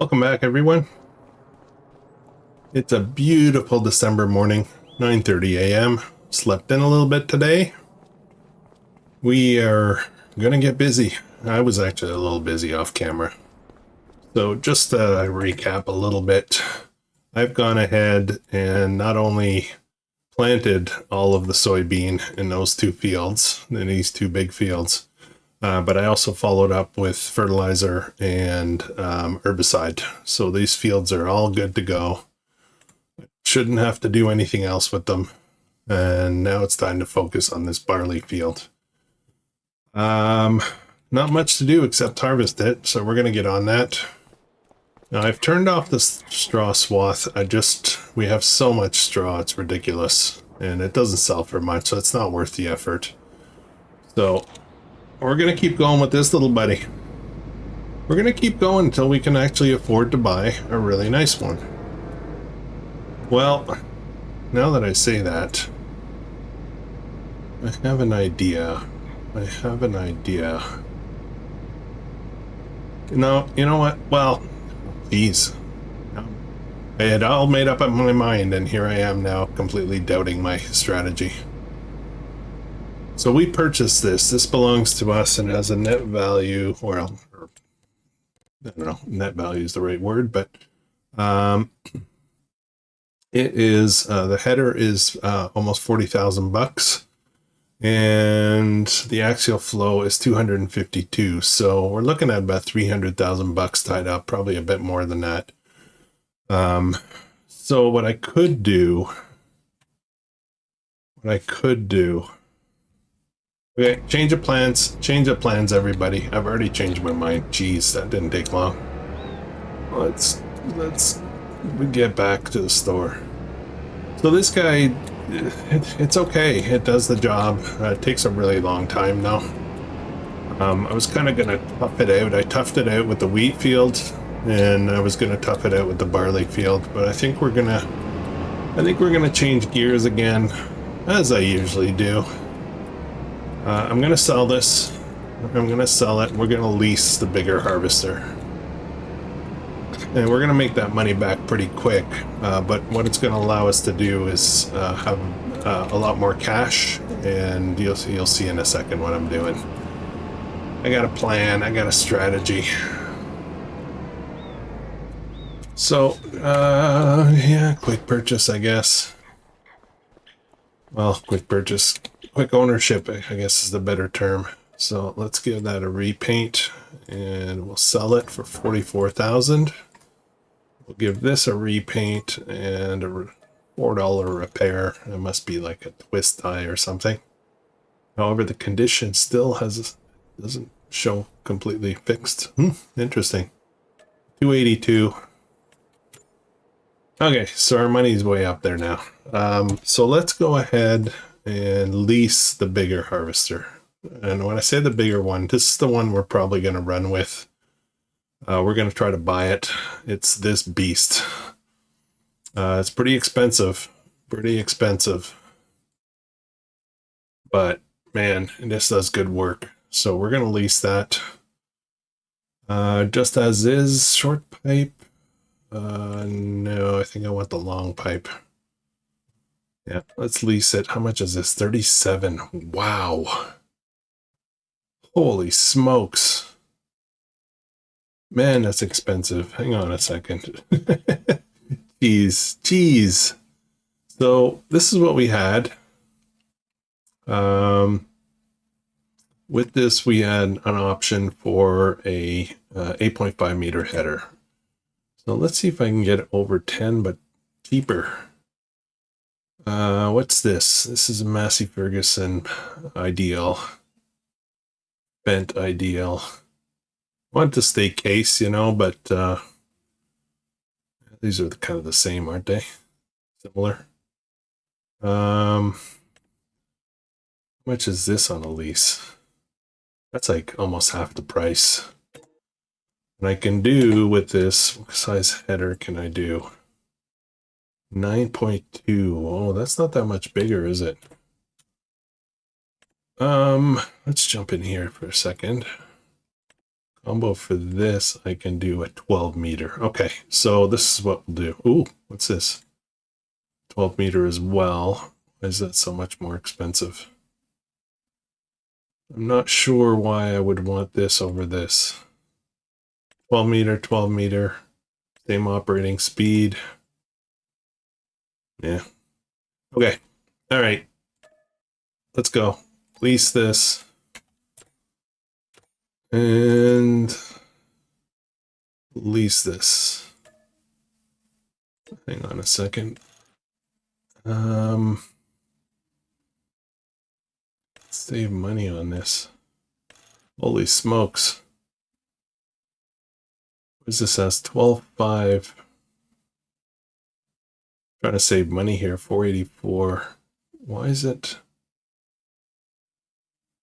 Welcome back, everyone. It's a beautiful December morning, 9:30 a.m. Slept in a little bit today. We are gonna get busy. I was actually a little busy off camera. So just to recap a little bit, I've gone ahead and not only planted all of the soybean in those two fields, in these two big fields, but I also followed up with fertilizer and herbicide. So these fields are all good to go. Shouldn't have to do anything else with them. And now it's time to focus on this barley field. Not much to do except harvest it, so we're going to get on that. Now I've turned off the straw swath. We have so much straw, it's ridiculous. And it doesn't sell for much, so it's not worth the effort. So we're going to keep going with this little buddy. We're going to keep going until we can actually afford to buy a really nice one. Well, now that I say that, I have an idea. No, you know what? Well, geez. I had all made up in my mind, and here I am now completely doubting my strategy. So we purchased this. This belongs to us and has a net value, well, I don't know, net value is the right word, but it is, the header is almost 40,000 bucks, and the axial flow is 252. So we're looking at about 300,000 bucks tied up, probably a bit more than that. So what I could do, okay, change of plans, everybody. I've already changed my mind. Jeez, that didn't take long. Let's get back to the store. So this guy, it's okay. It does the job. It takes a really long time though. I was kind of gonna tough it out. I toughed it out with the wheat field, and I was gonna tough it out with the barley field. But I think we're gonna change gears again, as I usually do. I'm gonna sell this. I'm gonna sell it. We're gonna lease the bigger harvester, and we're gonna make that money back pretty quick. But what it's gonna allow us to do is have a lot more cash, and you'll see in a second what I'm doing. I got a plan. I got a strategy. So yeah, quick purchase, I guess. Well, quick purchase. Quick ownership, I guess, is the better term. So let's give that a repaint, and we'll sell it for 44,000. We'll give this a repaint and a $4 repair. It must be like a twist tie or something. However, the condition still doesn't show completely fixed. Interesting. 282. Okay, so our money's way up there now. So let's go ahead and lease the bigger harvester. And when I say the bigger one, this is the one we're probably going to run with. We're going to try to buy it. It's this beast. It's pretty expensive. But man, this does good work. So we're going to lease that. Just as is, short pipe. No, I think I want the long pipe. Yeah, let's lease it. How much is this? 37. Wow. Holy smokes. Man, that's expensive. Hang on a second. Jeez. So this is what we had. With this, we had an option for a 8.5 meter header. So let's see if I can get it over 10, but cheaper. What's this? This is a Massey Ferguson Ideal. Bent Ideal. I want to stay case, but these are kind of the same, aren't they? Similar. How much is this on a lease? That's like almost half the price. And I can do with this, what size header can I do? 9.2. Oh, that's not that much bigger, is it? Let's jump in here for a second. Combo for this, I can do a 12 meter. Okay, so this is what we'll do. Ooh, what's this? 12 meter as well. Why is that so much more expensive? I'm not sure why I would want this over this. 12 meter, 12 meter, same operating speed. Yeah. Okay. All right. Let's go. Lease this. And lease this. Hang on a second. Save money on this. Holy smokes. What's this as? 12.5. Trying to save money here. 484. Why is it?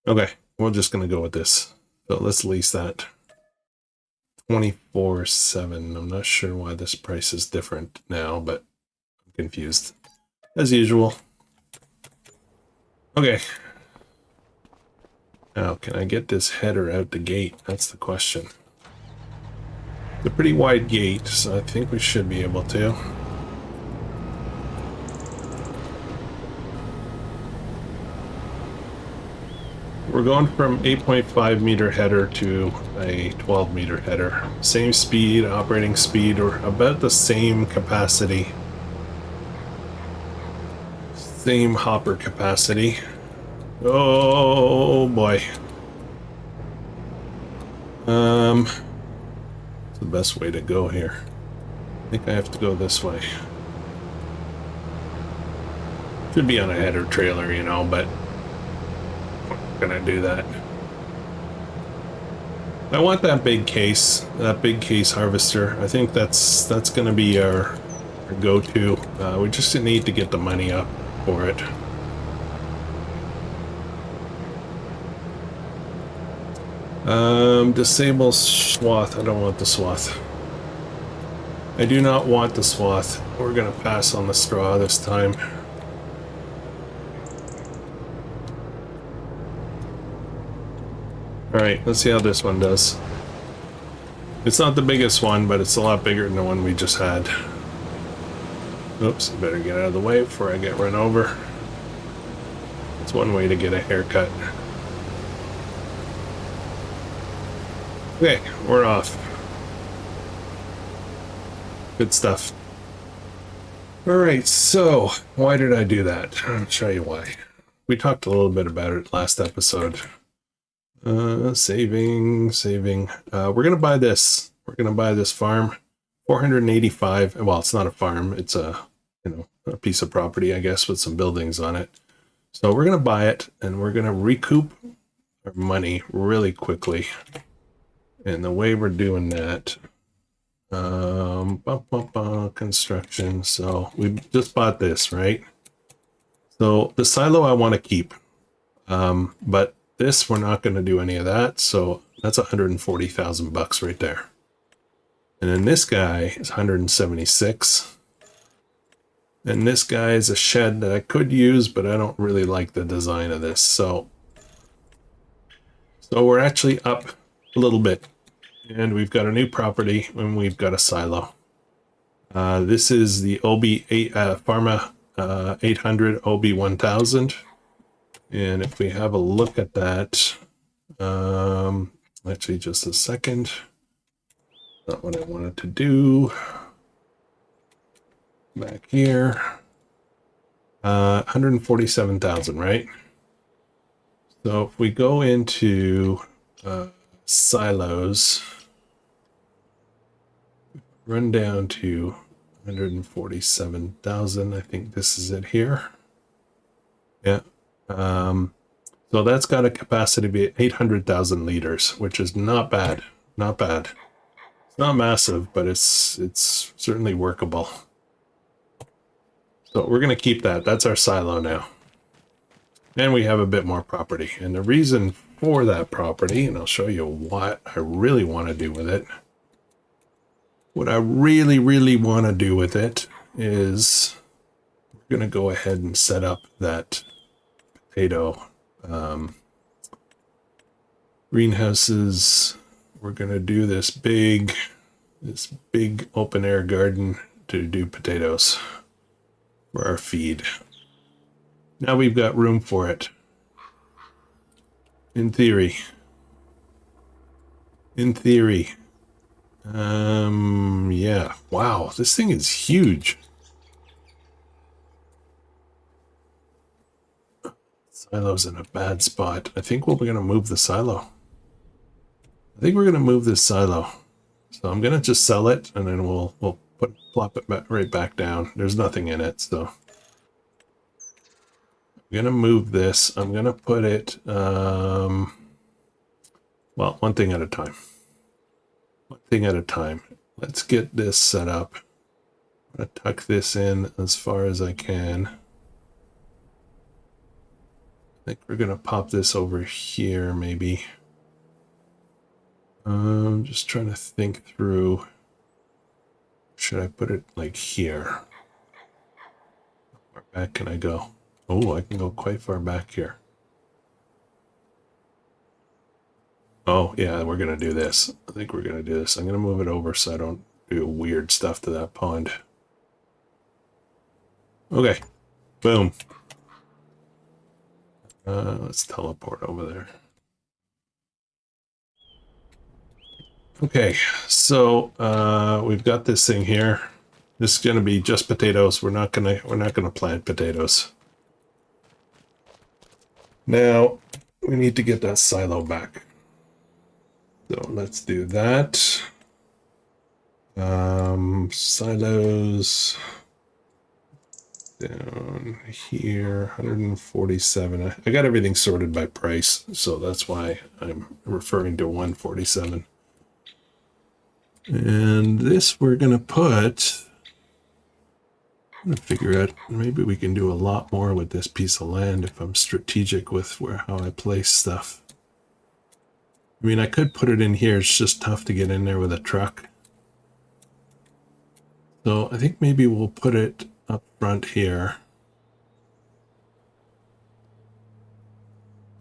Okay, we're just going to go with this. So let's lease that. 24/7. I'm not sure why this price is different now, but I'm confused. As usual. Okay. Now, can I get this header out the gate? That's the question. It's a pretty wide gate, so I think we should be able to. We're going from 8.5 meter header to a 12 meter header. Same speed, operating speed, or about the same capacity. Same hopper capacity. Oh boy. What's the best way to go here? I think I have to go this way. Should be on a header trailer, you know, but gonna do that. I want that big case harvester. I think that's gonna be our go-to. We just need to get the money up for it. Disable swath. I don't want the swath. I do not want the swath. We're gonna pass on the straw this time. Alright, let's see how this one does. It's not the biggest one, but it's a lot bigger than the one we just had. Oops, better get out of the way before I get run over. It's one way to get a haircut. Okay, we're off. Good stuff. Alright, so why did I do that? I'll show you why. We talked a little bit about it last episode. Saving. We're gonna buy this. We're gonna buy this farm. 485. Well, it's not a farm. It's a piece of property, I guess, with some buildings on it. So we're gonna buy it, and we're gonna recoup our money really quickly. And the way we're doing that, construction. So we just bought this, right? So the silo I want to keep, but this, we're not going to do any of that, so that's 140,000 bucks right there. And then this guy is 176. And this guy is a shed that I could use, but I don't really like the design of this. So we're actually up a little bit. And we've got a new property, and we've got a silo. This is the Pharma 800 OB1000. And if we have a look at that, actually just a second, not what I wanted to do. Back here, 147,000, right? So if we go into silos, run down to 147,000, I think this is it here. Yeah. So that's got a capacity to be 800,000 liters, which is not bad. Not bad. It's not massive, but it's certainly workable. So we're going to keep that. That's our silo now. And we have a bit more property. And the reason for that property, and I'll show you what I really want to do with it. What I really, really want to do with it is we're going to go ahead and set up that potato greenhouses. we're going to do this big open air garden to do potatoes for our feed. Now we've got room for it. In theory. Yeah. Wow, this thing is huge. Silo's in a bad spot. I think we're going to move the silo. I think we're going to move this silo. So I'm going to just sell it, and then we'll plop it right back down. There's nothing in it, so I'm going to move this. I'm going to put it, well, one thing at a time. One thing at a time. Let's get this set up. I'm going to tuck this in as far as I can. I think we're going to pop this over here, maybe. I'm just trying to think through. Should I put it like here? How far back can I go? Oh, I can go quite far back here. Oh, yeah, we're going to do this. I think we're going to do this. I'm going to move it over so I don't do weird stuff to that pond. Okay. Boom. Let's teleport over there. Okay, so we've got this thing here. This is going to be just potatoes. We're not gonna plant potatoes. Now we need to get that silo back. So let's do that. Silos down here, 147. I got everything sorted by price, so that's why I'm referring to 147. And this we're going to put, I'm going to figure out, maybe we can do a lot more with this piece of land if I'm strategic with how I place stuff. I mean, I could put it in here. It's just tough to get in there with a truck. So I think maybe we'll put it up front here.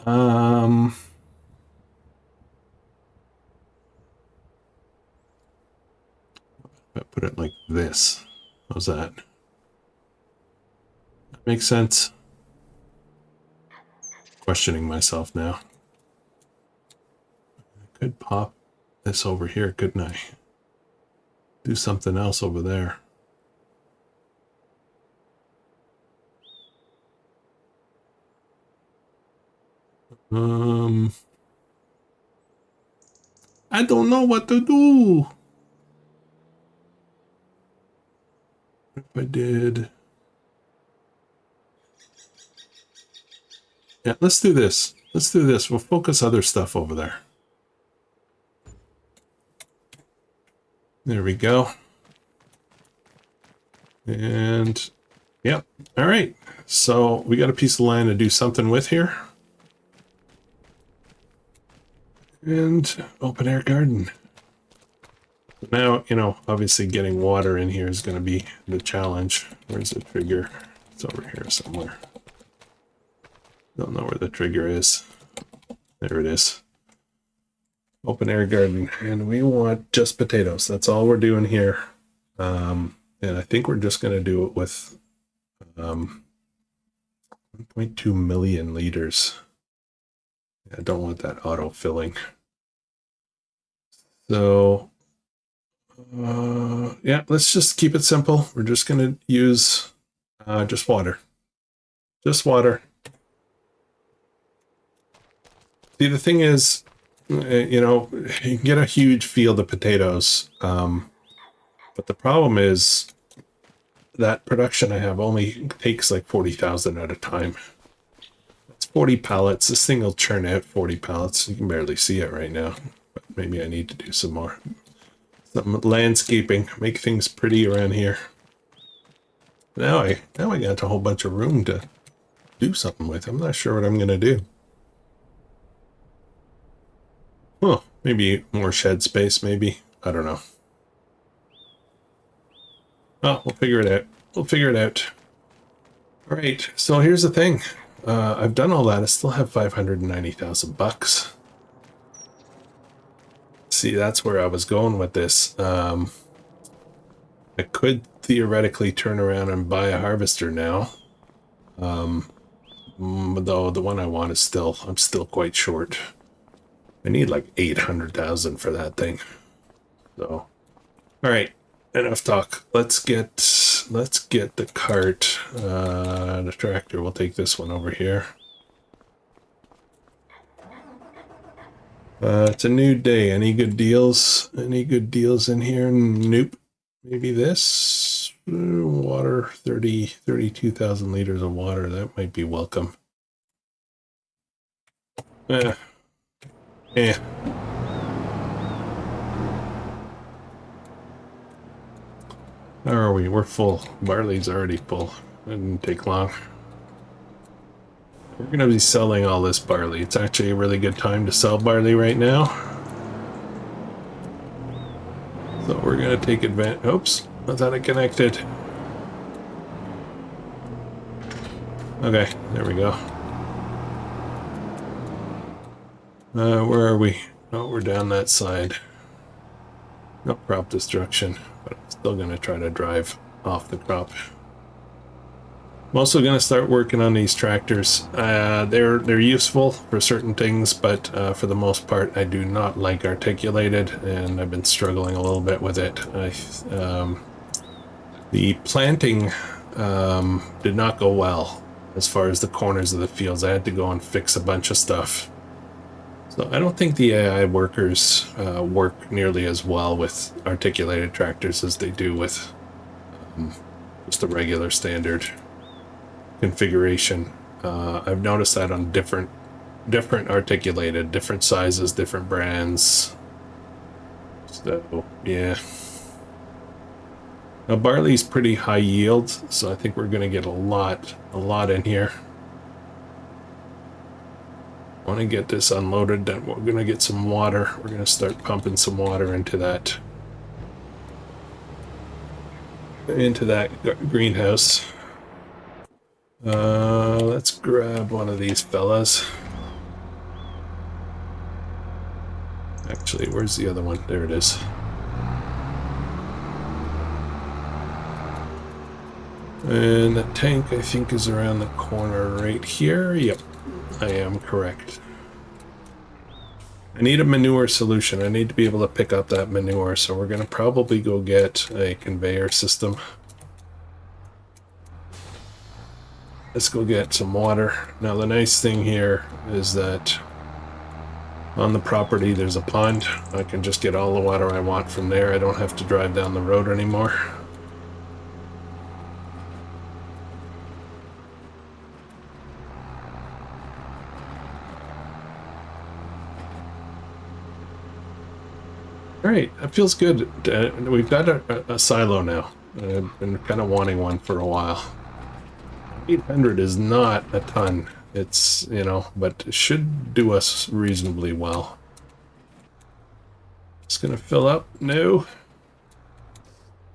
I put it like this. How's that? That makes sense. Questioning myself now. I could pop this over here, couldn't I? Do something else over there. I don't know what to do. If I did. Yeah, let's do this. Let's do this. We'll focus other stuff over there. There we go. And, yep. All right. So we got a piece of land to do something with here. And open air garden. Now, you know, obviously getting water in here is going to be the challenge. Where's the trigger? It's over here somewhere. Don't know where the trigger is. There it is. Open air garden. And we want just potatoes. That's all we're doing here. And I think we're just going to do it with 1.2 million liters. I don't want that auto filling. So, yeah, let's just keep it simple. We're just going to use just water. Just water. See, the thing is, you know, you can get a huge field of potatoes. But the problem is that production I have only takes like 40,000 at a time. 40 pallets. This thing will churn out 40 pallets. You can barely see it right now. But maybe I need to do some landscaping, make things pretty around here. Now I got a whole bunch of room to do something with. I'm not sure what I'm gonna do. Well, maybe more shed space, maybe. I don't know. Oh, we'll figure it out. We'll figure it out. All right, so here's the thing. I've done all that. I still have 590,000 bucks. See, that's where I was going with this. I could theoretically turn around and buy a harvester now. Though the one I want is I'm still quite short. I need like 800,000 for that thing. So, all right, enough talk. Let's get the cart, the tractor. We'll take this one over here. It's a new day. Any good deals? Any good deals in here? Nope. Maybe this water, 32,000 liters of water. That might be welcome. Eh. How are we? We're full. Barley's already full. It didn't take long. We're going to be selling all this barley. It's actually a really good time to sell barley right now. So we're going to take advantage. Oops, I thought it connected. Okay, there we go. Where are we? Oh, we're down that side. No crop destruction, but I'm still going to try to drive off the crop. I'm also going to start working on these tractors. They're useful for certain things, but for the most part, I do not like articulated, and I've been struggling a little bit with it. The planting did not go well as far as the corners of the fields. I had to go and fix a bunch of stuff. So I don't think the AI workers work nearly as well with articulated tractors as they do with just the regular standard configuration. I've noticed that on different articulated, different sizes, different brands. So yeah. Now barley's pretty high yield, so I think we're going to get a lot in here. I want to get this unloaded, then we're going to get some water. We're going to start pumping some water into that greenhouse. Let's grab one of these fellas. Actually, where's the other one? There it is. And the tank, I think, is around the corner right here. Yep, I am correct. I need a manure solution. I need to be able to pick up that manure, so we're going to probably go get a conveyor system. Let's go get some water. Now the nice thing here is that on the property there's a pond. I can just get all the water I want from there. I don't have to drive down the road anymore. Alright, that feels good. We've got a silo now. I've been kind of wanting one for a while. 800 is not a ton. It's, you know, but it should do us reasonably well. It's gonna fill up. No.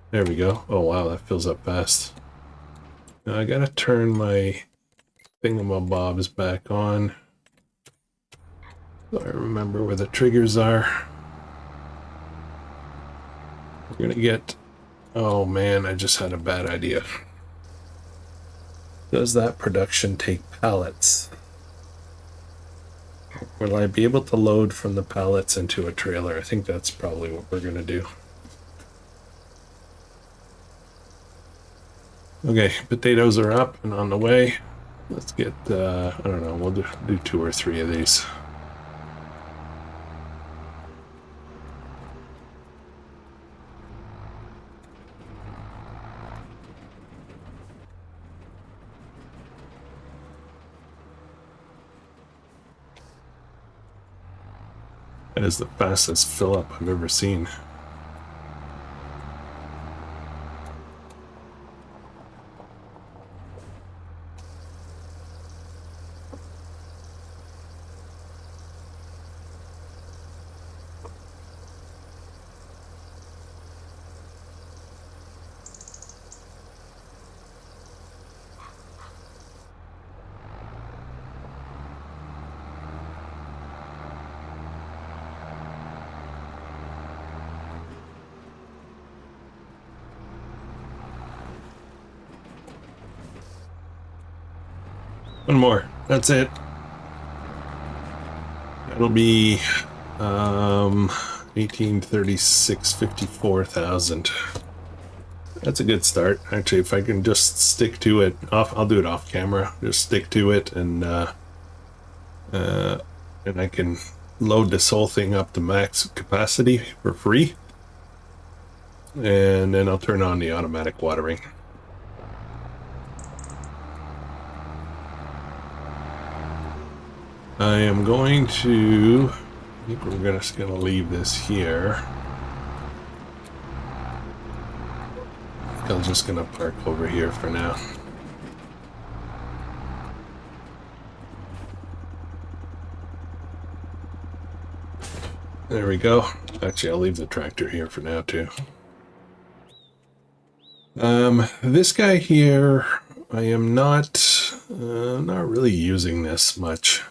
There we go. Oh wow, that fills up fast. Now I gotta turn my thingamabobs back on, so I remember where the triggers are. We're gonna get... Oh man, I just had a bad idea. Does that production take pallets? Will I be able to load from the pallets into a trailer? I think that's probably what we're gonna do. Okay, potatoes are up and on the way. Let's get, I don't know, we'll do 2 or 3 of these. That is the fastest fill up I've ever seen. One more. That's it. That'll be 1836, 54,000. That's a good start. Actually, if I can just stick to it I'll do it off camera. Just stick to it, and I can load this whole thing up to max capacity for free. And then I'll turn on the automatic watering. I am going to, I think we're just gonna leave this here. I'm just gonna park over here for now. There we go. Actually, I'll leave the tractor here for now too. This guy here, I am not really using this much.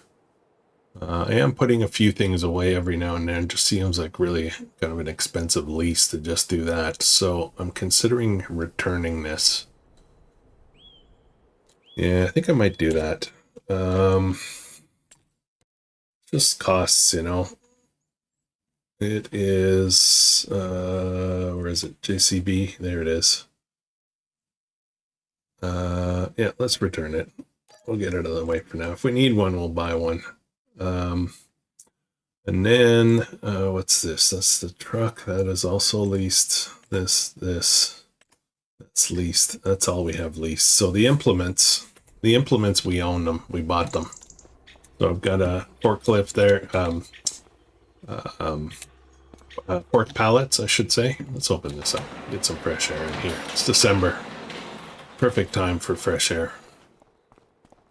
I am putting a few things away every now and then. It just seems like really kind of an expensive lease to just do that. So I'm considering returning this. Yeah, I think I might do that. Just costs, you know. It is, where is it? JCB, there it is. Yeah, let's return it. We'll get it out of the way for now. If we need one, we'll buy one. And then, what's this? That's the truck. That is also leased. This, that's leased. That's all we have leased. So the implements, we own them. We bought them. So I've got a forklift there. Pork pallets, I should say. Let's open this up. Get some fresh air in here. It's December. Perfect time for fresh air.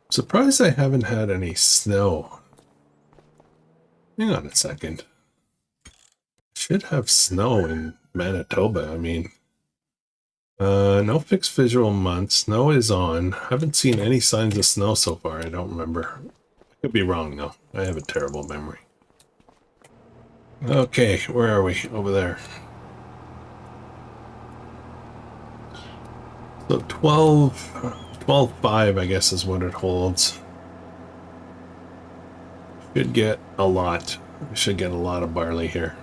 Surprised I haven't had any snow. Hang on a second. Should have snow in Manitoba. I mean, no fixed visual month. Snow is on. Haven't seen any signs of snow so far. I don't remember. I could be wrong though. I have a terrible memory. Okay, where are we? Over there. So 12.5, I guess, is what it holds. Should get a lot. We should get a lot of barley here.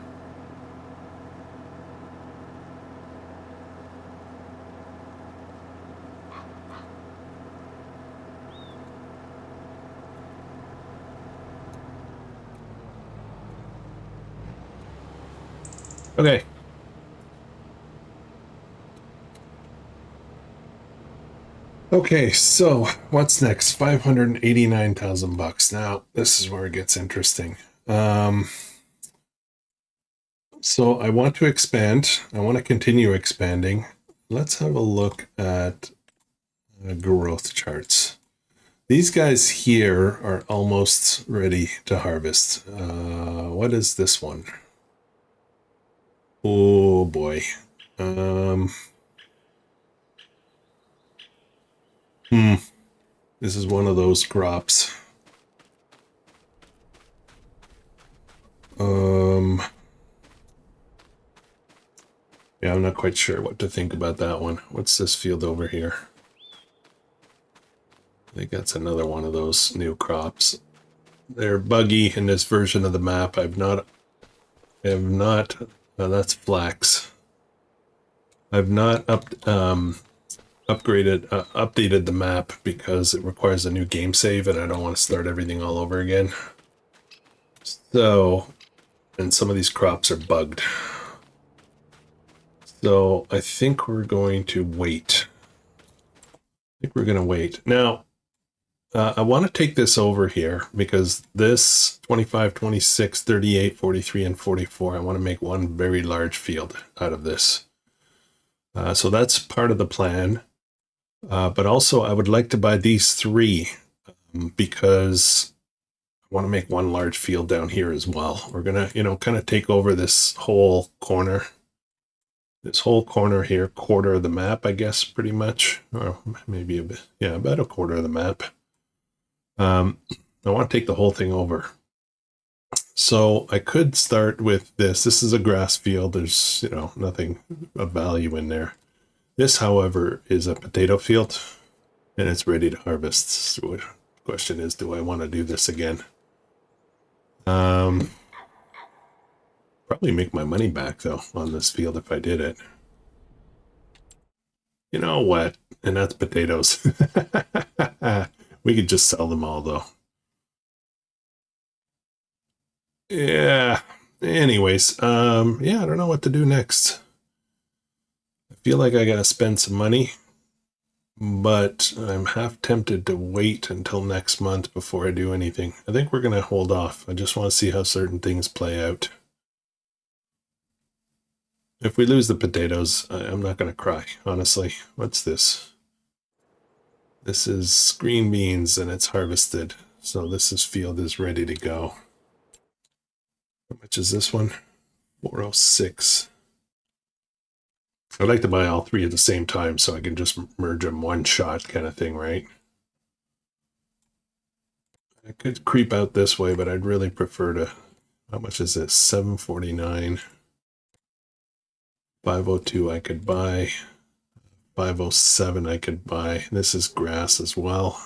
Okay. Okay, so what's next? 589,000 bucks. Now, this is where it gets interesting. So I want to expand. I want to continue expanding. Let's have a look at growth charts. These guys here are almost ready to harvest. What is this one? Oh boy. This is one of those crops. Yeah, I'm not quite sure what to think about that one. What's this field over here? I think that's another one of those new crops. They're buggy in this version of the map. I have not, that's flax. I've not updated the map because it requires a new game save and I don't want to start everything all over again. So, and some of these crops are bugged. So I think we're going to wait. Now, I want to take this over here because this 25, 26, 38, 43, and 44, I want to make one very large field out of this. So that's part of the plan. But also I would like to buy these three because I want to make one large field down here as well. We're going to, kind of take over this whole corner. This whole corner here, quarter of the map, I guess, pretty much. Or maybe a bit, yeah, about a quarter of the map. I want to take the whole thing over. So I could start with this. This is a grass field. There's, nothing of value in there. This, however, is a potato field, and it's ready to harvest. So Question is, do I want to do this again? Probably make my money back though on this field if I did it. You know what? And that's potatoes. We could just sell them all though. Yeah. Anyways, yeah, I don't know what to do next. I feel like I gotta spend some money, but I'm half tempted to wait until next month before I do anything. I think we're gonna hold off. I just want to see how certain things play out. If we lose the potatoes, I'm not gonna cry, honestly. What's this? This is green beans and it's harvested. So this field is ready to go. How much is this one? 406. I'd like to buy all three at the same time so I can just merge them one shot kind of thing, right? I could creep out this way, but I'd really prefer to... How much is this? 749. 502 I could buy. 507 I could buy. This is grass as well.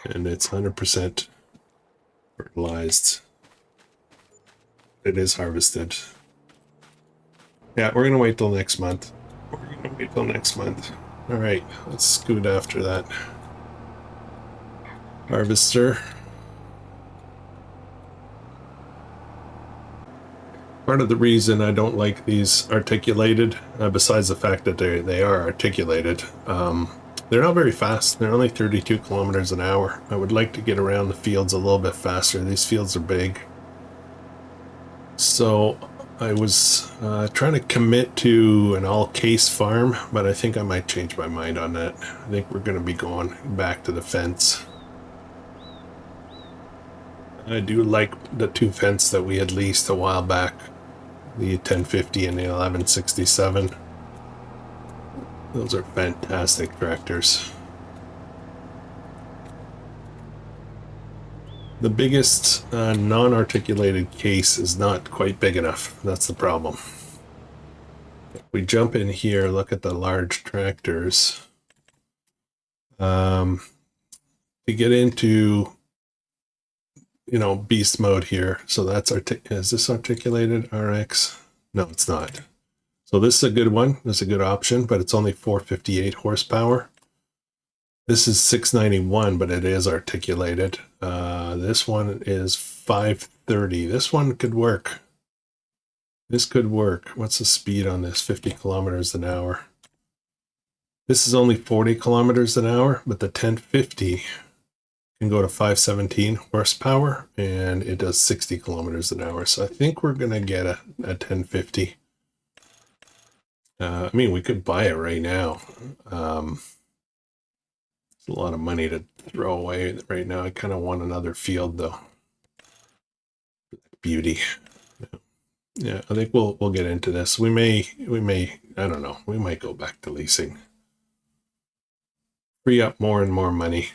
And it's 100% fertilized. It is harvested. Yeah, we're going to wait till next month. We're going to wait till next month. All right, let's scoot after that. Harvester. Part of the reason I don't like these articulated, besides the fact that they are articulated, they're not very fast. They're only 32 kilometers an hour. I would like to get around the fields a little bit faster. These fields are big. So I was trying to commit to an all-case farm, but I think I might change my mind on that. I think we're going to be going back to the fence. I do like the two fence that we had leased a while back, the 1050 and the 1167. Those are fantastic tractors. The biggest non-articulated case is not quite big enough. That's the problem. If we jump in here, look at the large tractors. To get into, you know, beast mode here. So that's is this articulated RX? No, it's not. So this is a good one. This is a good option, but it's only 458 horsepower. This is 691, but it is articulated. This one is 530. This one could work. This could work. What's the speed on this? 50 kilometers an hour. This is only 40 kilometers an hour, but the 1050 can go to 517 horsepower, and it does 60 kilometers an hour. So I think we're going to get a 1050. I mean, we could buy it right now. It's a lot of money to throw away right now. I kind of want another field, though. Beauty. Yeah, I think we'll get into this. We may, I don't know. We might go back to leasing. Free up more and more money.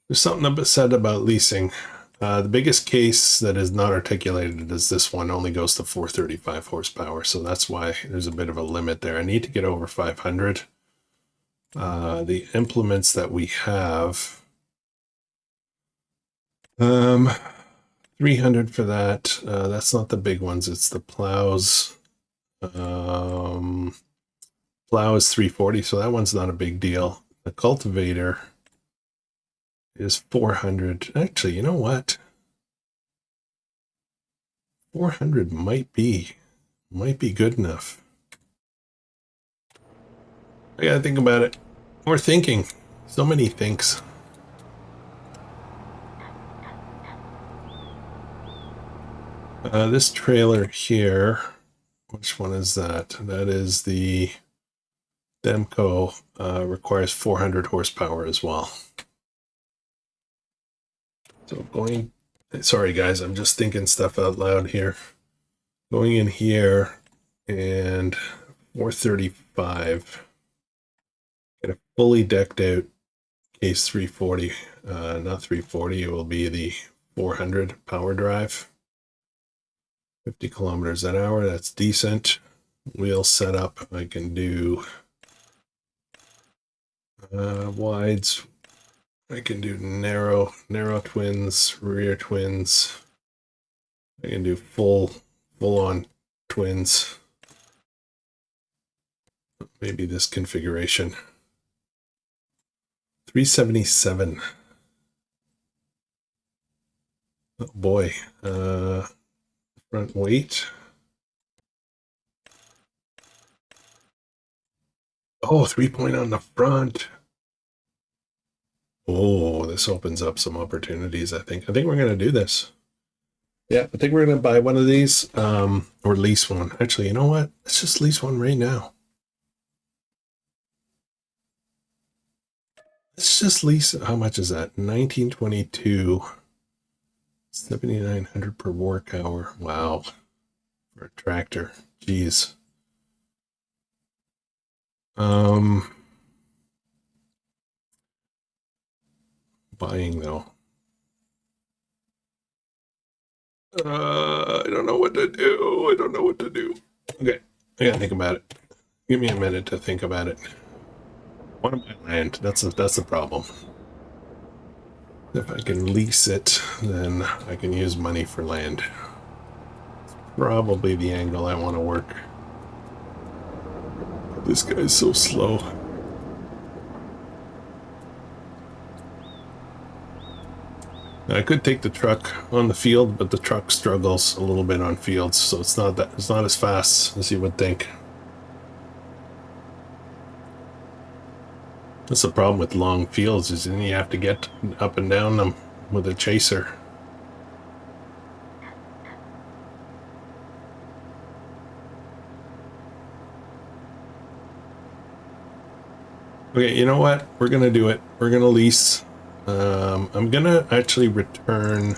There's something to be said about leasing. The biggest case that is not articulated is this one. Only goes to 435 horsepower, so that's why there's a bit of a limit there. I need to get over 500. The implements that we have, 300 for that. That's not the big ones. It's the plows. Plow is 340, so that one's not a big deal. The cultivator is 400. Actually, you know what? 400 might be good enough. I gotta think about it. More thinking. So many thinks. This trailer here, which one is that? That is the Demco, requires 400 horsepower as well. So going, sorry guys, I'm just thinking stuff out loud here. Going in here and 435. Get a fully decked out case 340, not 340, it will be the 400 power drive. 50 kilometers an hour, that's decent. Wheel setup, I can do wides I can do narrow twins, rear twins. I can do full on twins. Maybe this configuration. 377. Oh boy. Front weight. Oh, 3-point on the front. Oh, this opens up some opportunities, I think. I think we're going to do this. Yeah, I think we're going to buy one of these, or lease one. Actually, you know what? Let's just lease one right now. Let's just lease. How much is that? 1922. 7,900 per work hour. Wow. For a tractor. Jeez. Buying though. I don't know what to do. I don't know what to do. Okay, I gotta think about it. Give me a minute to think about it. I want to buy land. That's the problem. If I can lease it, then I can use money for land. It's probably the angle I want to work. This guy's so slow. I could take the truck on the field, but the truck struggles a little bit on fields, so it's not as fast as you would think. That's the problem with long fields, is then you have to get up and down them with a chaser. Okay, you know what? We're gonna do it. We're gonna lease. I'm gonna actually return.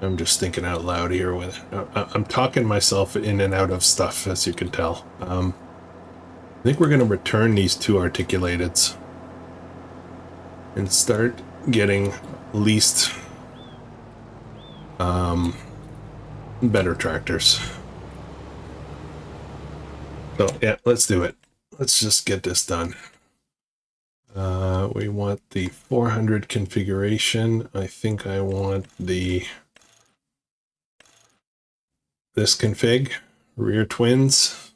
I'm just thinking out loud here. I'm talking myself in and out of stuff, as you can tell. I think we're gonna return these two articulateds and start getting leased better tractors. So yeah, let's do it. Let's just get this done. We want the 400 configuration. I think I want this config, rear twins,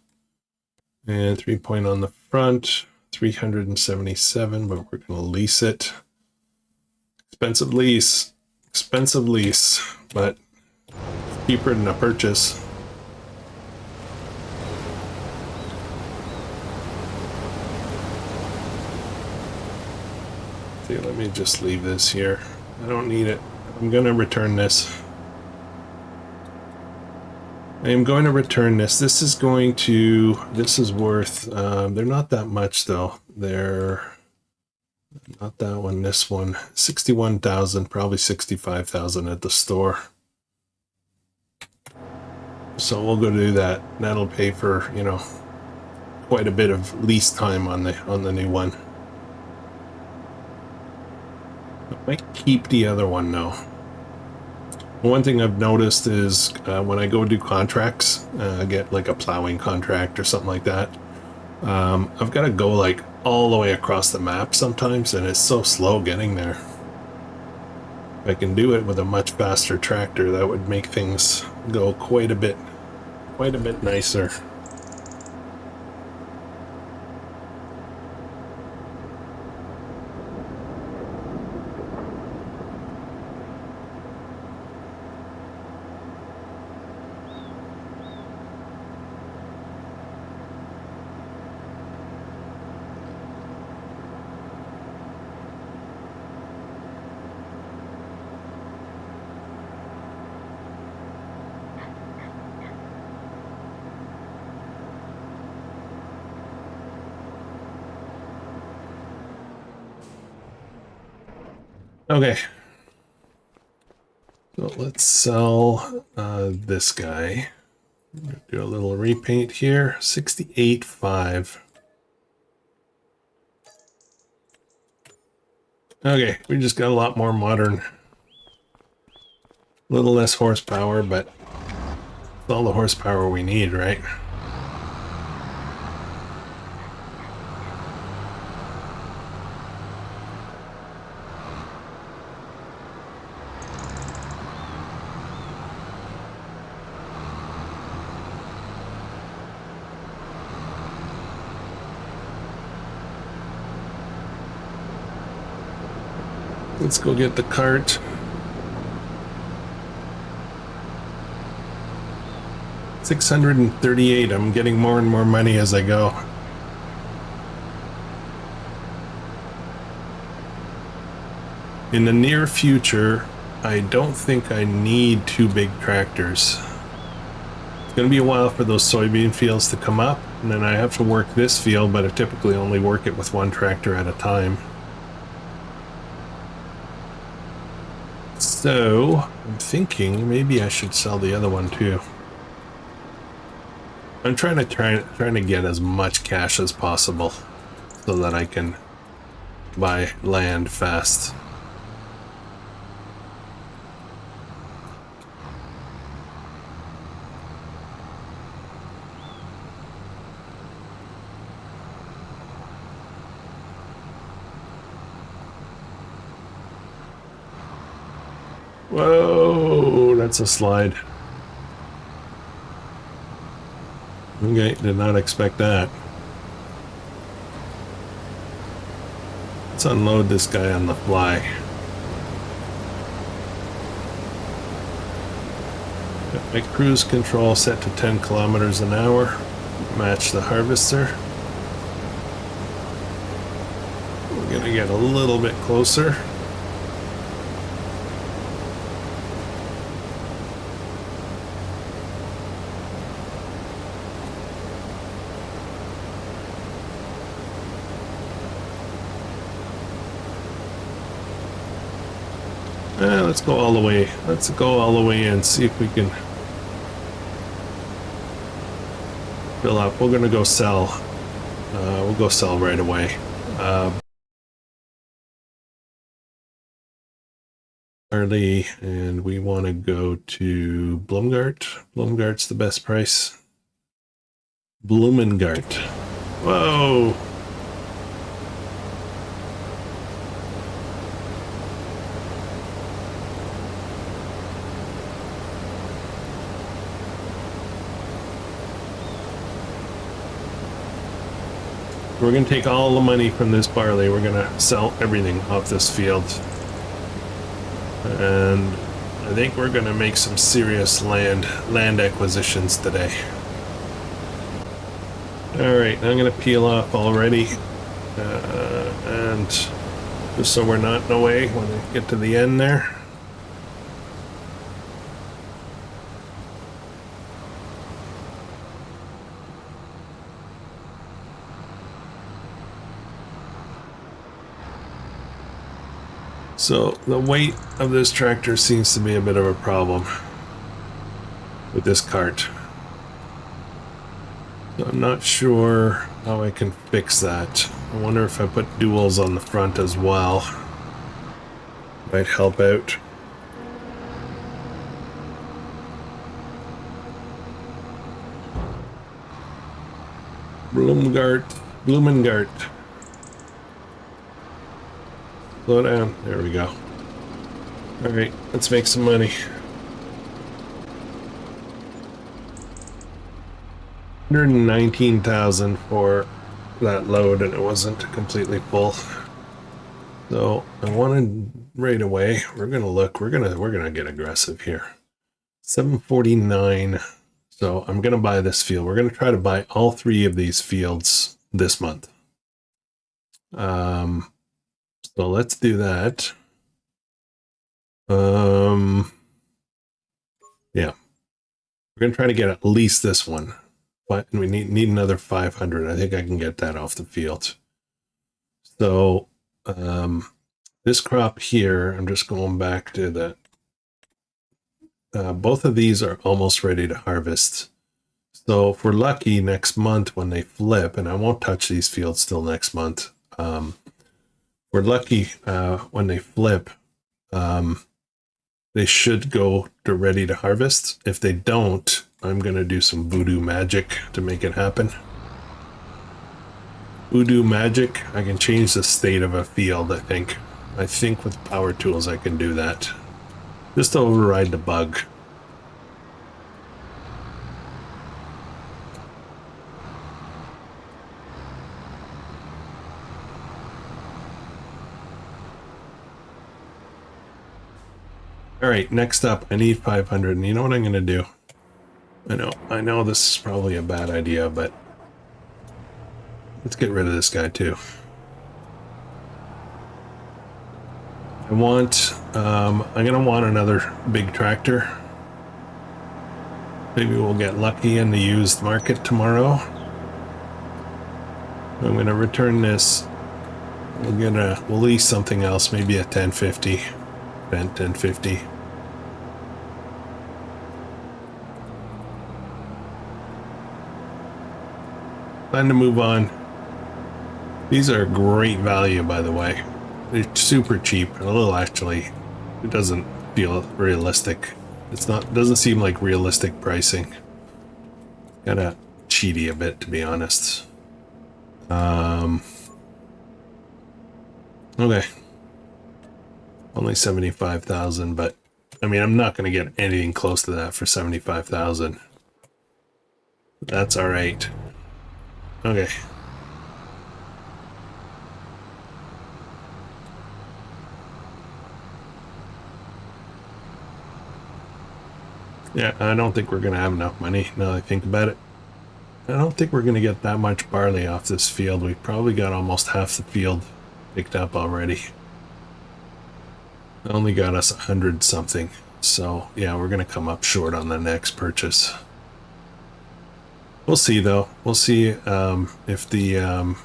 and 3-point on the front, 377, but we're going to lease it. Expensive lease, but cheaper than a purchase. Let me just leave this here. I don't need it. I'm going to return this. I am going to return this. This is worth, they're not that much though. They're not that one, this one. 61,000, probably 65,000 at the store. So we'll go do that. That'll pay for, you know, quite a bit of lease time on the new one. I might keep the other one though. One thing I've noticed is when I go do contracts, get like a plowing contract or something like that, I've got to go like all the way across the map sometimes, and it's so slow getting there. If I can do it with a much faster tractor, that would make things go quite a bit nicer. Okay, so let's sell this guy. Do a little repaint here. 68.5. Okay, we just got a lot more modern. A little less horsepower, but it's all the horsepower we need, right? Let's go get the cart. $638. I'm getting more and more money as I go. In the near future, I don't think I need two big tractors. It's going to be a while for those soybean fields to come up, and then I have to work this field, but I typically only work it with one tractor at a time. So, I'm thinking maybe I should sell the other one too. I'm trying to get as much cash as possible so that I can buy land fast. Whoa, that's a slide. Okay, did not expect that. Let's unload this guy on the fly. Got my cruise control set to 10 kilometers an hour. Match the harvester. We're gonna get a little bit closer. Let's go all the way. Let's go all the way and see if we can fill up. We're gonna go sell. We'll go sell right away. Early, and we want to go to Blumgart. Blumgart's the best price. Blumengart. Whoa! We're going to take all the money from this barley. We're going to sell everything off this field. And I think we're going to make some serious land acquisitions today. Alright, I'm going to peel off already. And just so we're not in the way when we get to the end there. So the weight of this tractor seems to be a bit of a problem with this cart. So I'm not sure how I can fix that. I wonder if I put duals on the front as well. Might help out. Blumengart. Slow down. There we go. Alright, let's make some money. $119,000 for that load, and it wasn't completely full. So I wanted right away. We're gonna look. We're gonna get aggressive here. 749. So I'm gonna buy this field. We're gonna try to buy all three of these fields this month. So let's do that. Yeah. We're going to try to get at least this one. But we need another 500. I think I can get that off the field. So this crop here, I'm just going back to the... both of these are almost ready to harvest. So if we're lucky next month when they flip, and I won't touch these fields till next month, we're lucky when they flip, they should go to ready to harvest. If they don't, I'm going to do some voodoo magic to make it happen. Voodoo magic, I can change the state of a field, I think. I think with power tools I can do that. Just to override the bug. All right, next up, I need 500. And you know what I'm going to do? I know this is probably a bad idea, but let's get rid of this guy too. I'm going to want another big tractor. Maybe we'll get lucky in the used market tomorrow. I'm going to return this. We'll lease something else, maybe a 1050. 1050. Time to move on. These are great value, by the way. They're super cheap. A little, actually. It doesn't feel realistic. Doesn't seem like realistic pricing. Kind of cheaty a bit, to be honest. Okay. Only 75,000, but I mean, I'm not going to get anything close to that for 75,000. That's all right. Okay. Yeah, I don't think we're going to have enough money now that I think about it. I don't think we're going to get that much barley off this field. We've probably got almost half the field picked up already. It only got us 100 something. So yeah, we're going to come up short on the next purchase. We'll see though. We'll see if the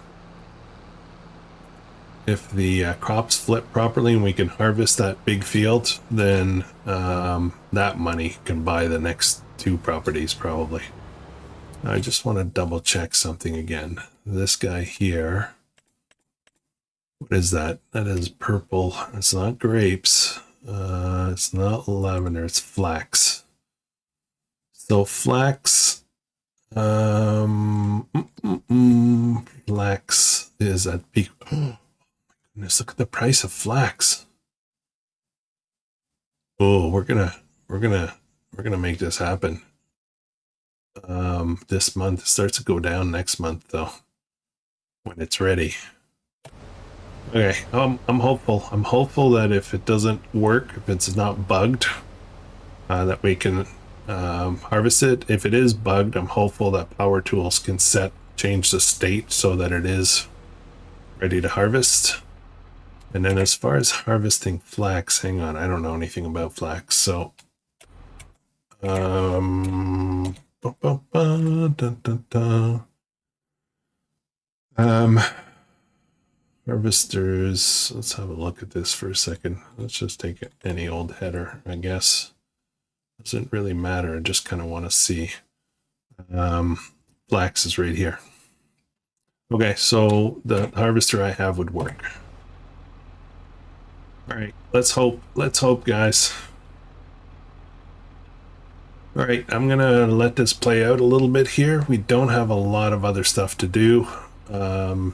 crops flip properly and we can harvest that big field, then that money can buy the next 2 properties probably. I just want to double check something again. This guy here, what is that? That is purple. It's not grapes. It's not lavender. It's flax. So flax, flax is at peak. Oh my goodness! Look at the price of flax. Oh, we're gonna make this happen. This month. It starts to go down next month though, when it's ready. Okay, I'm hopeful. I'm hopeful that if it doesn't work, if it's not bugged, that we can harvest it. If it is bugged, I'm hopeful that Power Tools can change the state so that it is ready to harvest. And then as far as harvesting flax, hang on, I don't know anything about flax, so harvesters, let's have a look at this for a second. Let's just take any old header, I guess. Doesn't really matter, I just kind of want to see. Flax is right here. Okay, so the harvester I have would work. All right, let's hope, guys. All right, I'm gonna let this play out a little bit here. We don't have a lot of other stuff to do.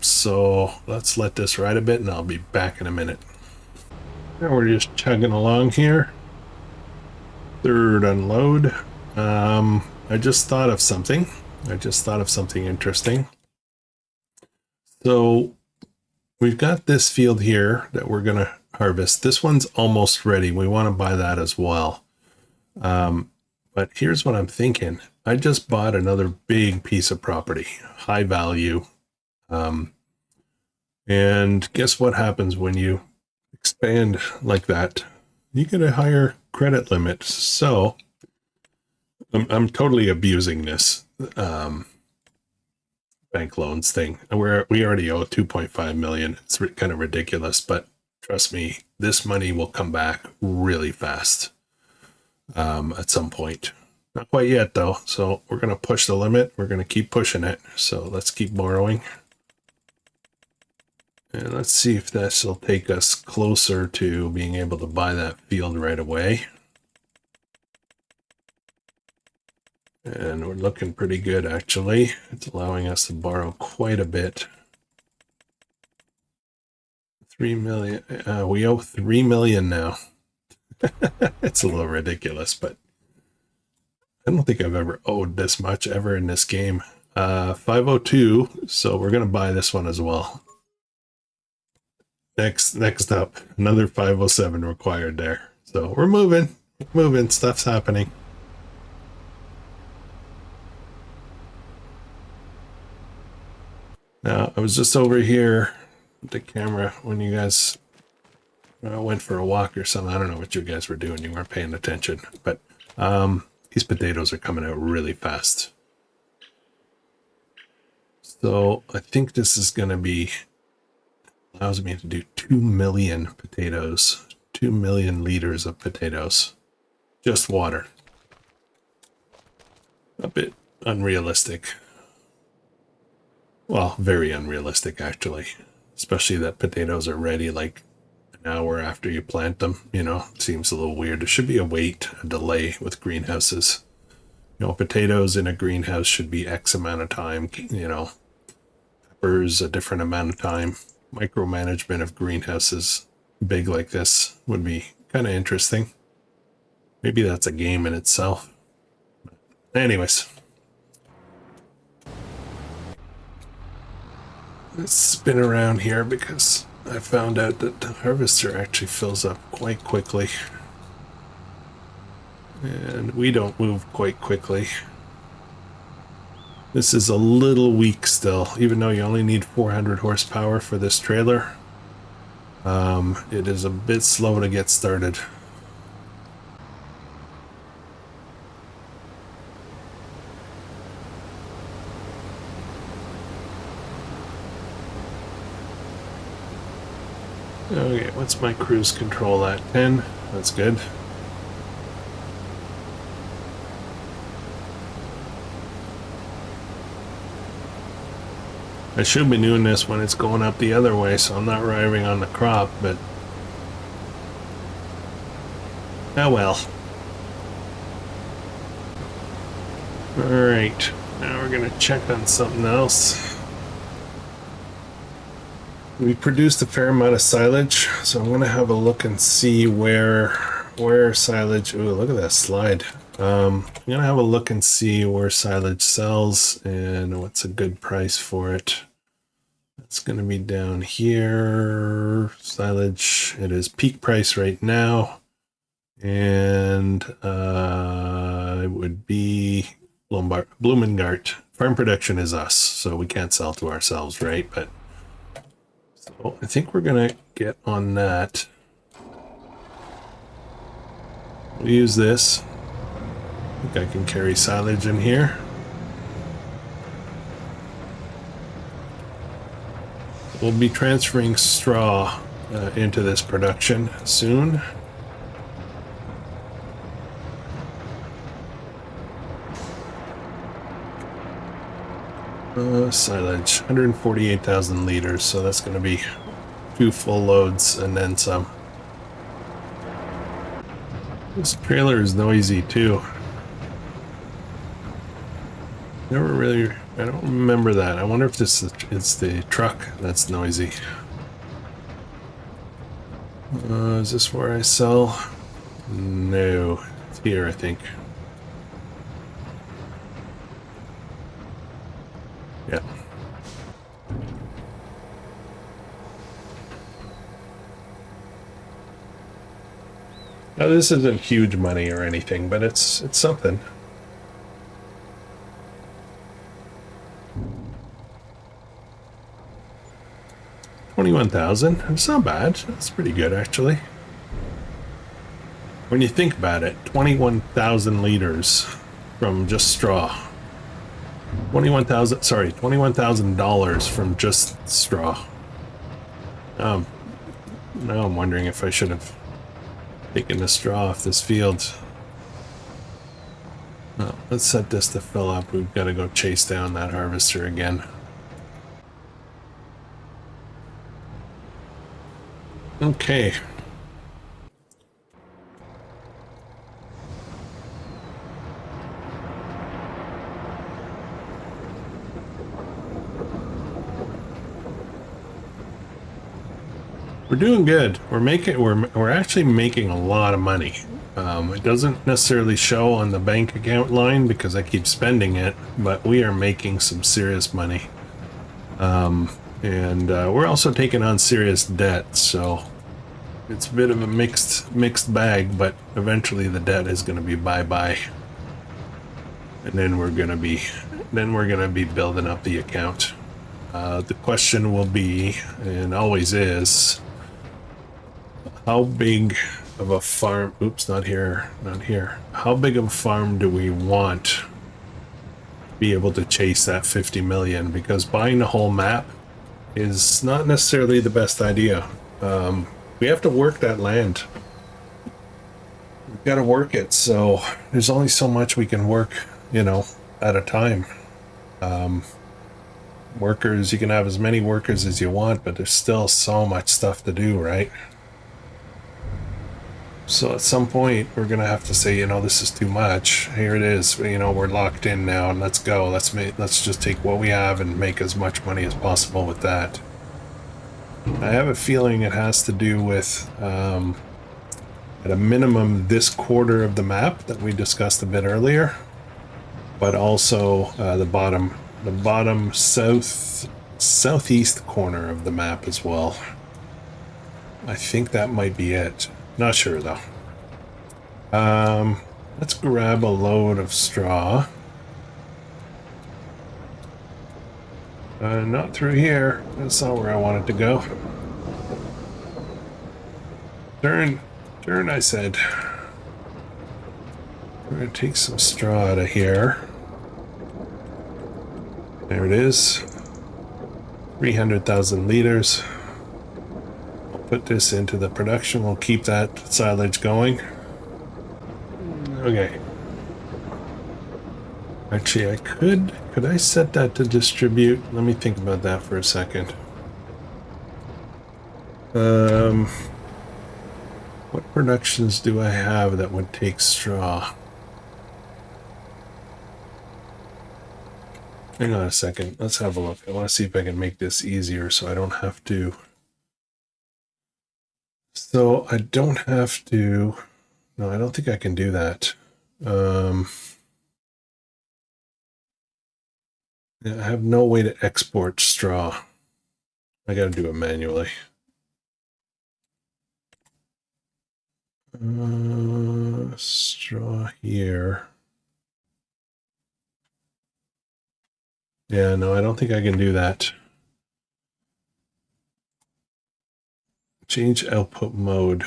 So let's let this ride a bit and I'll be back in a minute. Now we're just chugging along here. Third unload. I just thought of something. Interesting. So we've got this field here that we're gonna harvest. This one's almost ready. We want to buy that as well. But here's what I'm thinking. I just bought another big piece of property, high value. And guess what happens when you expand like that? You get a higher credit limit. So I'm totally abusing this bank loans thing. We already owe 2.5 million. It's kind of ridiculous, but trust me, this money will come back really fast at some point. Not quite yet though. So we're going to push the limit. We're going to keep pushing it. So let's keep borrowing. And let's see if this will take us closer to being able to buy that field right away. And we're looking pretty good, actually. It's allowing us to borrow quite a bit. 3 million. We owe 3 million now. It's a little ridiculous, but I don't think I've ever owed this much ever in this game. 502. So we're going to buy this one as well. Next up, another 507 required there. So we're moving, stuff's happening. Now, I was just over here with the camera when you guys went for a walk or something. I don't know what you guys were doing. You weren't paying attention. But these potatoes are coming out really fast. So I think this is going to be, allows me to do 2 million potatoes, 2 million liters of potatoes. Just water. A bit unrealistic. Well, very unrealistic, actually. Especially that potatoes are ready like an hour after you plant them. You know, it seems a little weird. There should be a delay with greenhouses. You know, potatoes in a greenhouse should be X amount of time. You know, peppers a different amount of time. Micromanagement of greenhouses big like this would be kind of interesting. Maybe that's a game in itself. Anyways. Let's spin around here because I found out that the harvester actually fills up quite quickly. And we don't move quite quickly. This is a little weak still, even though you only need 400 horsepower for this trailer. It is a bit slow to get started. Okay, what's my cruise control at? 10? That's good. I should be doing this when it's going up the other way, so I'm not arriving on the crop, but... oh well. Alright, now we're gonna check on something else. We produced a fair amount of silage, so I'm gonna have a look and see where silage... ooh, look at that slide. I'm gonna have a look and see where silage sells and what's a good price for it. It's gonna be down here. Silage, it is peak price right now. And it would be Blumengart. Farm production is us, so we can't sell to ourselves, right? But so I think we're gonna get on that. We'll use this. I think I can carry silage in here. We'll be transferring straw into this production soon. Silage, 148,000 liters, so that's going to be 2 full loads and then some. This trailer is noisy too. Never really, I don't remember that. I wonder if this is the truck that's noisy. Is this where I sell? No, it's here, I think. Yeah. Now this isn't huge money or anything, but it's something. $21,000. It's not bad. That's pretty good, actually. When you think about it, 21,000 liters from just straw. $21,000 from just straw. Now I'm wondering if I should have taken the straw off this field. Well, let's set this to fill up. We've got to go chase down that harvester again. Okay. We're doing good. We're actually making a lot of money. It doesn't necessarily show on the bank account line because I keep spending it, but we are making some serious money. And we're also taking on serious debt, so it's a bit of a mixed bag, but eventually the debt is going to be bye-bye. And then we're going to be building up the account. The question will be, and always is, how big of a farm, oops, not here. How big of a farm do we want to be able to chase that 50 million? Because buying the whole map is not necessarily the best idea. We have to work that land. We've got to work it, so there's only so much we can work, at a time. Workers, you can have as many workers as you want, but there's still so much stuff to do, right? So at some point, we're going to have to say, this is too much. Here it is. We're locked in now, and let's go. Let's just take what we have and make as much money as possible with that. I have a feeling it has to do with, at a minimum, this quarter of the map that we discussed a bit earlier, but also the bottom southeast corner of the map as well. I think that might be it. Not sure though. Let's grab a load of straw. Not through here. That's not where I wanted to go. Turn, I said. We're gonna take some straw out of here. There it is. 300,000 liters. I'll put this into the production. We'll keep that silage going. Okay. Actually, could I set that to distribute? Let me think about that for a second. What productions do I have that would take straw? Hang on a second. Let's have a look. I want to see if I can make this easier so I don't have to. So I don't have to. No, I don't think I can do that. Yeah, I have no way to export straw. I got to do it manually. Straw here. Yeah, no, I don't think I can do that. Change output mode.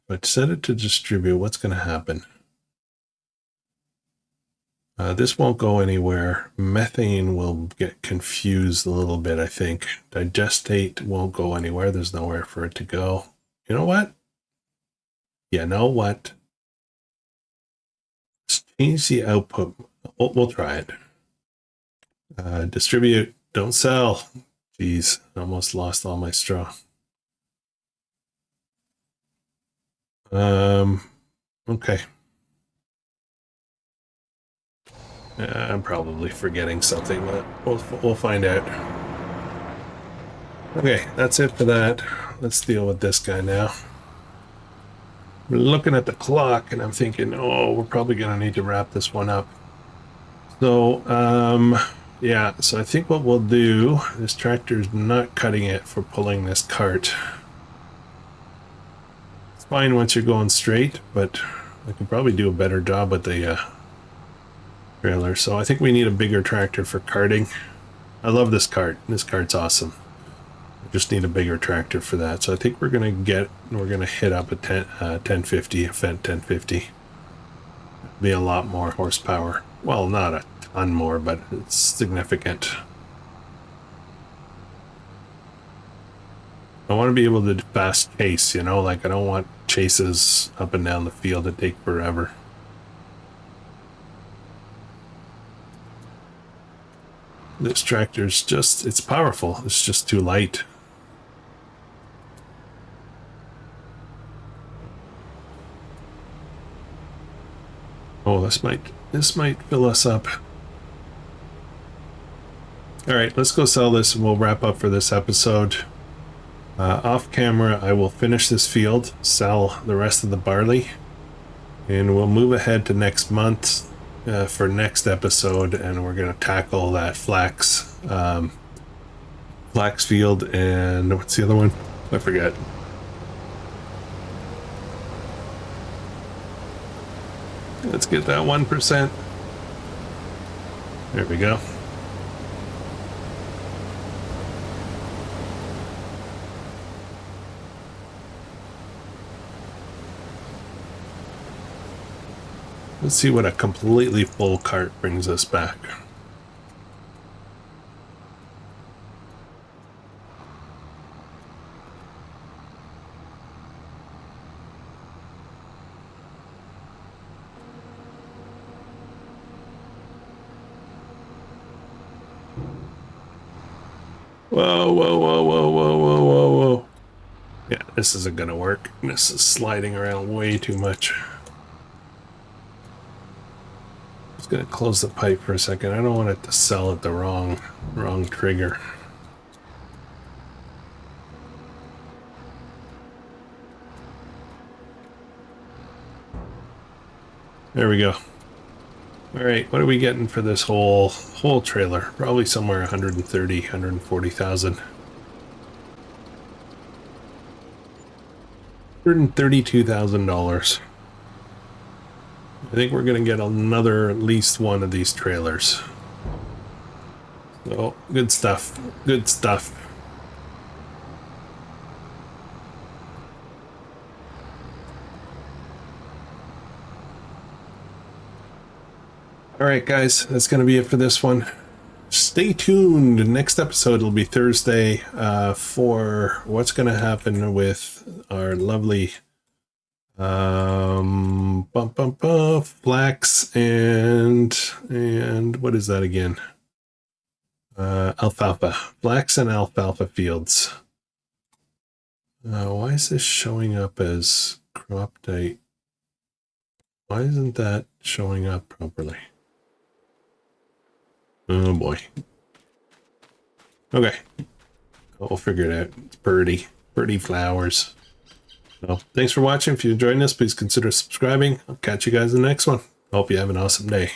But set it to distribute. What's going to happen? This won't go anywhere. Methane will get confused a little bit, I think. Digestate won't go anywhere. There's nowhere for it to go. You know what? You know what? Let's change the output. We'll try it. Distribute. Don't sell. Jeez, I almost lost all my straw. Okay. I'm probably forgetting something, but we'll find out. Okay, that's it for that. Let's deal with this guy now. We're looking at the clock, and I'm thinking, oh, we're probably going to need to wrap this one up. So, yeah, so I think what we'll do, this tractor's not cutting it for pulling this cart. It's fine once you're going straight, but I can probably do a better job with the trailer. So I think we need a bigger tractor for carting. I love this cart. This cart's awesome. I just need a bigger tractor for that. So I think we're gonna hit up a 1050, a Fendt 1050. Be a lot more horsepower. Well, not a ton more, but it's significant. I want to be able to fast chase, like I don't want chases up and down the field that take forever. This tractor's just, it's powerful. It's just too light. Oh, this might fill us up. All right, let's go sell this and we'll wrap up for this episode. Off camera, I will finish this field, sell the rest of the barley, and we'll move ahead to next month for next episode, and we're going to tackle that flax field, and what's the other one? I forget. Let's get that 1%. There we go. Let's see what a completely full cart brings us back. Whoa, whoa, whoa, whoa, whoa, whoa, whoa, whoa. Yeah, this isn't gonna work. This is sliding around way too much. Just gonna close the pipe for a second. I don't want it to sell at the wrong trigger. There we go. All right, what are we getting for this whole trailer? Probably somewhere 130, 140,000. $132,000. I think we're gonna get another, at least one of these trailers. So, good stuff. Good stuff. All right, guys, that's going to be it for this one. Stay tuned. Next episode will be Thursday for what's going to happen with our lovely flax and what is that again? Alfalfa. Flax and alfalfa fields. Why is this showing up as crop date? Why isn't that showing up properly? Oh boy. Okay. We'll figure it out. It's pretty flowers. So thanks for watching. If you enjoyed this, please consider subscribing. I'll catch you guys in the next one. Hope you have an awesome day.